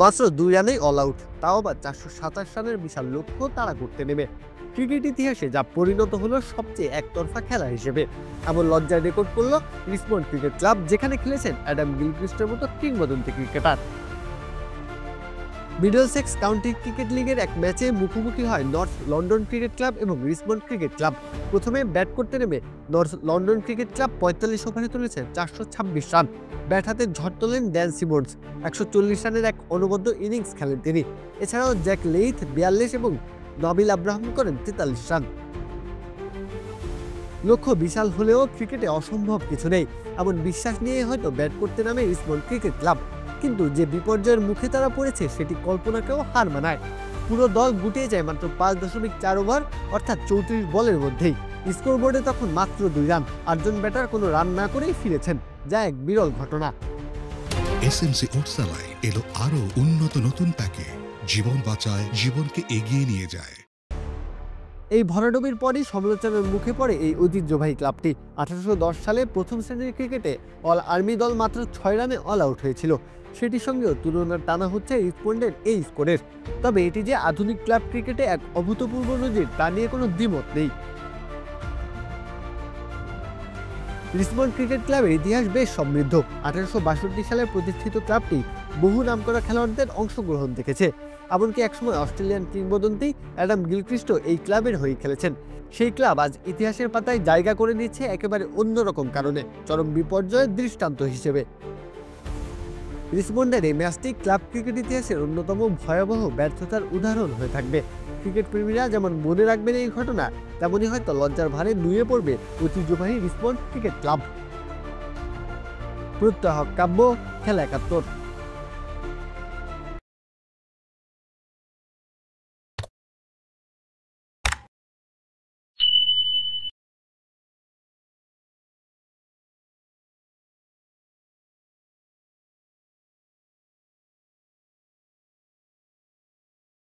মাত্র 2 রানেই all out, তাও আবার 427 রানের বিশাল লক্ষ্য তাড়া করতে নেমে। ক্রিকেট ইতিহাসে যা পরিণত হলো সবচেয়ে একতরফা খেলা হিসেবে। এমন লজ্জার রেকর্ড করল রিচমন্ড ক্রিকেট ক্লাব, যেখানে খেলেছেন অ্যাডাম গিলক্রিস্টের মতো কিংবদন্তি ক্রিকেটার। মিডলসেক্স কাউন্টি ক্রিকেট লিগের এক ম্যাচে মুখোমুখি হয় নর্থ লন্ডন ক্রিকেট ক্লাব এবং রিচমন্ড ক্রিকেট ক্লাব। প্রথমে ব্যাট করতে নেমে নর্থ লন্ডন ক্রিকেট ক্লাব 45 ওভারে তুলেছেন 426 রান। ব্যাট হাতে ঝড় তোলেন ড্যান সিমন্স, 140 রানের এক অনবদ্য ইনিংস খেলেন তিনি। এছাড়াও জ্যাক লেইথ 42 এবং নবিল আব্রাহাম করেন 43 রান। লক্ষ্য বিশাল হলেও ক্রিকেটে অসম্ভব কিছু নেই, এমন বিশ্বাস নিয়ে হয়তো ব্যাট করতে নামে রিচমন্ড ক্রিকেট ক্লাব। কিন্তু যে বিপর্যয়ের মুখে তারা পড়েছে সেটি কল্পনাকেও হার মানায়। পুরো দল গুটিয়ে যায় মাত্র 5.4 ওভার অর্থাৎ 34 বলের মধ্যেই। স্কোরবোর্ডে তখন মাত্র 2 রান। 8 জন ব্যাটার কোনো রান না করেই ফিরেছেন, যা এক বিরল ঘটনা। এসএমসি ওটসালাই এলো আরো উন্নত নতুন প্যাকে, জীবন বাঁচায়, জীবনকে এগিয়ে নিয়ে যায়। এই ভরাডুবির পরই সমালোচনার মুখে পড়ে এই ঐতিহ্যবাহী ক্লাবটি। 1810 সালে প্রথম শ্রেণীর ক্রিকেটে অল আর্মি দল মাত্র 6 রানে অল আউট হয়েছিল। সেটির সঙ্গেও তুলনার টানা হচ্ছে রিচমন্ডের এই স্কোরের। তবে এটি যে আধুনিক ক্লাব ক্রিকেটে এক অভূতপূর্ব নজির, তা নিয়ে কোনো দ্বিমত নেই। রিচমন্ড ক্রিকেট ক্লাবের ইতিহাস বেশ সমৃদ্ধ। 1862 সালে প্রতিষ্ঠিত ক্লাবটি বহু নামকরা খেলোয়াড়দের অংশগ্রহণ দেখেছে। এমনকি একসময় অস্ট্রেলিয়ান কিংবদন্তি অ্যাডাম গিলক্রিস্টও এই ক্লাবের হয়ে খেলেছেন। সেই ক্লাব আজ ইতিহাসের পাতায় জায়গা করে নিচ্ছে একেবারে অন্যরকম কারণে, চরম বিপর্যয়ের দৃষ্টান্ত হিসেবে। রিচমন্ডের এই ম্যাচটি ক্লাব ক্রিকেট ইতিহাসের অন্যতম ভয়াবহ ব্যর্থতার উদাহরণ হয়ে থাকবে। ক্রিকেট প্রেমীরা যেমন মনে রাখবেন এই ঘটনা, তেমনই হয়তো লজ্জার ভারে নুয়ে পড়বে ঐতিহ্যবাহী রিচমন্ড ক্রিকেট ক্লাব। প্রত্যহ কাব্য, খেলা 71।